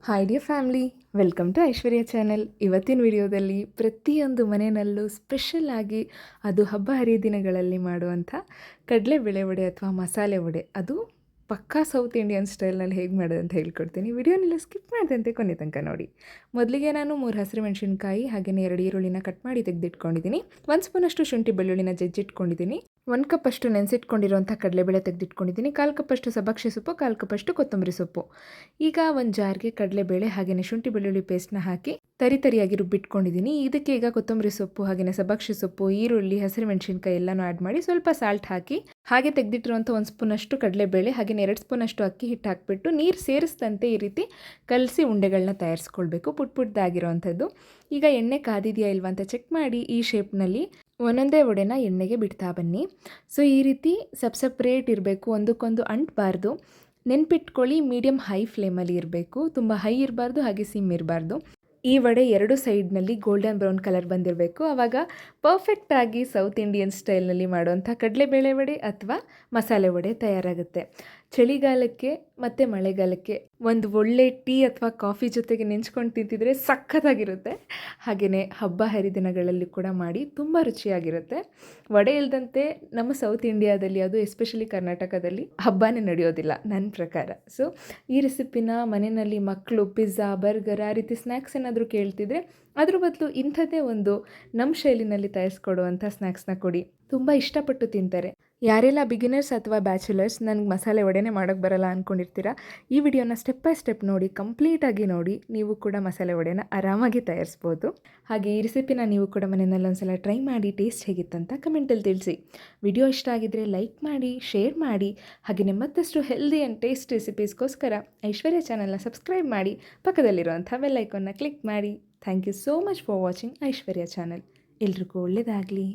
Hi dear family, welcome to Aishwarya channel. ಇವತ್ತಿನ ವಿಡಿಯೋದಲ್ಲಿ ಪ್ರತಿಯೊಂದು ಮನೆಯಲ್ಲೂ ಸ್ಪೆಷಲ್ ಆಗಿ ಅದು ಹಬ್ಬ ಹರಿದಿನಗಳಲ್ಲಿ ಮಾಡುವಂಥ ಕಡಲೆಬೇಳೆ ವಡೆ ಅಥವಾ ಮಸಾಲೆ ವಡೆ, ಅದು ಪಕ್ಕಾ ಸೌತ್ ಇಂಡಿಯನ್ ಸ್ಟೈಲ್ನಲ್ಲಿ ಹೇಗೆ ಮಾಡೋದು ಅಂತ ಹೇಳ್ಕೊಡ್ತೀನಿ. ವಿಡಿಯೋನೆಲ್ಲ ಸ್ಕಿಪ್ ಮಾಡಿದಂತೆ ಕೊನೆ ತನಕ ನೋಡಿ. ಮೊದಲಿಗೆ ನಾನು 3 ಹಸಿರು ಮೆಣಸಿನ್ಕಾಯಿ ಹಾಗೆಯೇ 2 ಈರುಳ್ಳಿನ ಕಟ್ ಮಾಡಿ ತೆಗೆದಿಟ್ಕೊಂಡಿದ್ದೀನಿ. 1 ಸ್ಪೂನಷ್ಟು ಶುಂಠಿ ಬೆಳ್ಳುಳ್ಳಿನ ಜಜ್ಜಿಟ್ಕೊಂಡಿದ್ದೀನಿ. 1 ಕಪ್ಪಷ್ಟು ನೆನೆಸಿಟ್ಕೊಂಡಿರುವಂಥ ಕಡಲೆಬೇಳೆ ತೆಗೆದಿಟ್ಕೊಂಡಿದ್ದೀನಿ. 1/4 ಕಪ್ಪಷ್ಟು ಸಬ್ಬಕ್ಷಿ ಸೊಪ್ಪು, 1/4 ಕಪ್ಪಷ್ಟು ಕೊತ್ತಂಬರಿ ಸೊಪ್ಪು. ಈಗ ಒಂದು ಜಾರ್ಗೆ ಕಡಲೆಬೇಳೆ ಹಾಗೆಯೇ ಶುಂಠಿ ಬೆಳ್ಳುಳ್ಳಿ ಪೇಸ್ಟ್ನ ಹಾಕಿ ತರಿಯಾಗಿ ರುಬ್ಬಿಟ್ಕೊಂಡಿದ್ದೀನಿ. ಇದಕ್ಕೆ ಈಗ ಕೊತ್ತಂಬರಿ ಸೊಪ್ಪು ಹಾಗೆಯೇ ಸಬ್ಬಕ್ಷಿ ಸೊಪ್ಪು, ಈರುಳ್ಳಿ, ಹಸಿರು ಮೆಣಸಿನ್ಕಾಯಿ ಎಲ್ಲನೂ ಆ್ಯಡ್ ಮಾಡಿ ಸ್ವಲ್ಪ ಸಾಲ್ಟ್ ಹಾಕಿ ಹಾಗೆ ತೆಗೆದಿಟ್ಟಿರುವಂಥ 1 ಸ್ಪೂನಷ್ಟು ಕಡಲೆಬೇಳೆ ಹಾಗೆಯೇ 2 ಸ್ಪೂನಷ್ಟು ಅಕ್ಕಿ ಹಿಟ್ಟು ಹಾಕಿಬಿಟ್ಟು ನೀರು ಸೇರಿಸಿದಂತೆ ಈ ರೀತಿ ಕಲಸಿ ಉಂಡೆಗಳನ್ನ ತಯಾರಿಸ್ಕೊಳ್ಬೇಕು, ಪುಟ್ ಈಗ ಎಣ್ಣೆ ಕಾದಿದೆಯಾ ಇಲ್ವಾ ಅಂತ ಚೆಕ್ ಮಾಡಿ ಈ ಶೇಪ್ನಲ್ಲಿ ಒಂದೊಂದೇ ವಡೆನ ಎಣ್ಣೆಗೆ ಬಿಡ್ತಾ ಬನ್ನಿ. ಸೊ ಈ ರೀತಿ ಸಪ್ರೇಟ್ ಇರಬೇಕು, ಒಂದಕ್ಕೊಂದು ಅಂಟಬಾರ್ದು. ನೆನ್ಪಿಟ್ಕೊಳ್ಳಿ, ಮೀಡಿಯಮ್ ಹೈ ಫ್ಲೇಮಲ್ಲಿ ಇರಬೇಕು, ತುಂಬ ಹೈ ಇರಬಾರ್ದು ಹಾಗೆ ಸಿಮ್ ಇರಬಾರ್ದು. ಈ ವಡೆ 2 ಸೈಡ್ನಲ್ಲಿ ಗೋಲ್ಡನ್ ಬ್ರೌನ್ ಕಲರ್ ಬಂದಿರಬೇಕು. ಆವಾಗ ಪರ್ಫೆಕ್ಟಾಗಿ ಸೌತ್ ಇಂಡಿಯನ್ ಸ್ಟೈಲ್ನಲ್ಲಿ ಮಾಡುವಂಥ ಕಡಲೆಬೇಳೆ ವಡೆ ಅಥವಾ ಮಸಾಲೆ ವಡೆ ತಯಾರಾಗುತ್ತೆ. ಚಳಿಗಾಲಕ್ಕೆ ಮತ್ತು ಮಳೆಗಾಲಕ್ಕೆ ಒಂದು ಒಳ್ಳೆ ಟೀ ಅಥವಾ ಕಾಫಿ ಜೊತೆಗೆ ನೆಂಚ್ಕೊಂಡು ತಿಂತಿದ್ರೆ ಸಖತ್ತಾಗಿರುತ್ತೆ. ಹಾಗೆಯೇ ಹಬ್ಬ ಹರಿದಿನಗಳಲ್ಲಿ ಕೂಡ ಮಾಡಿ ತುಂಬ ರುಚಿಯಾಗಿರುತ್ತೆ. ವಡೆ ಇಲ್ಲದಂತೆ ನಮ್ಮ ಸೌತ್ ಇಂಡಿಯಾದಲ್ಲಿ, ಅದು ಎಸ್ಪೆಷಲಿ ಕರ್ನಾಟಕದಲ್ಲಿ ಹಬ್ಬನೇ ನಡೆಯೋದಿಲ್ಲ ನನ್ನ ಪ್ರಕಾರ. ಸೊ ಈ ರೆಸಿಪಿನ ಮನೆಯಲ್ಲಿ ಮಕ್ಕಳು ಪಿಜ್ಜಾ, ಬರ್ಗರ್ ಆ ರೀತಿ ಸ್ನ್ಯಾಕ್ಸ್ ಏನಾದರೂ ಕೇಳ್ತಿದ್ರೆ ಅದ್ರ ಬದಲು ಇಂಥದ್ದೇ ಒಂದು ನಮ್ಮ ಶೈಲಿನಲ್ಲಿ ತಯಾರಿಸ್ಕೊಡುವಂಥ ಸ್ನ್ಯಾಕ್ಸ್ನ ಕೊಡಿ, ತುಂಬ ಇಷ್ಟಪಟ್ಟು ತಿಂತಾರೆ. ಯಾರೆಲ್ಲ ಬಿಗಿನರ್ಸ್ ಅಥವಾ ಬ್ಯಾಚುಲರ್ಸ್ ನನಗೆ ಮಸಾಲೆ ವಡೆನೇ ಮಾಡೋಕ್ಕೆ ಬರಲ್ಲ ಅಂದ್ಕೊಂಡಿರ್ತೀರ, ಈ ವಿಡಿಯೋನ ಸ್ಟೆಪ್ ಬೈ ಸ್ಟೆಪ್ ನೋಡಿ, ಕಂಪ್ಲೀಟಾಗಿ ನೋಡಿ, ನೀವು ಕೂಡ ಮಸಾಲೆ ವಡೆನ ಆರಾಮಾಗಿ ತಯಾರಿಸ್ಬೋದು. ಹಾಗೆ ಈ ರೆಸಿಪಿನ ನೀವು ಕೂಡ ಮನೆಯಲ್ಲಿ ಒಂದ್ಸಲ ಟ್ರೈ ಮಾಡಿ ಟೇಸ್ಟ್ ಹೇಗಿತ್ತಂತ ಕಮೆಂಟಲ್ಲಿ ತಿಳಿಸಿ. ವಿಡಿಯೋ ಇಷ್ಟ ಆಗಿದ್ದರೆ ಲೈಕ್ ಮಾಡಿ, ಶೇರ್ ಮಾಡಿ, ಹಾಗೆಯೇ ಮತ್ತಷ್ಟು ಹೆಲ್ದಿ ಆ್ಯಂಡ್ ಟೇಸ್ಟ್ ರೆಸಿಪೀಸ್ಗೋಸ್ಕರ ಐಶ್ವರ್ಯ ಚಾನಲ್ನ ಸಬ್ಸ್ಕ್ರೈಬ್ ಮಾಡಿ, ಪಕ್ಕದಲ್ಲಿರುವಂಥ ಬೆಲ್ ಐಕಾನ್ನ ಕ್ಲಿಕ್ ಮಾಡಿ. Thank you so much for watching Aishwarya channel. ಎಲ್ರಿಗೂ ಒಳ್ಳೆಯದಾಗಲಿ.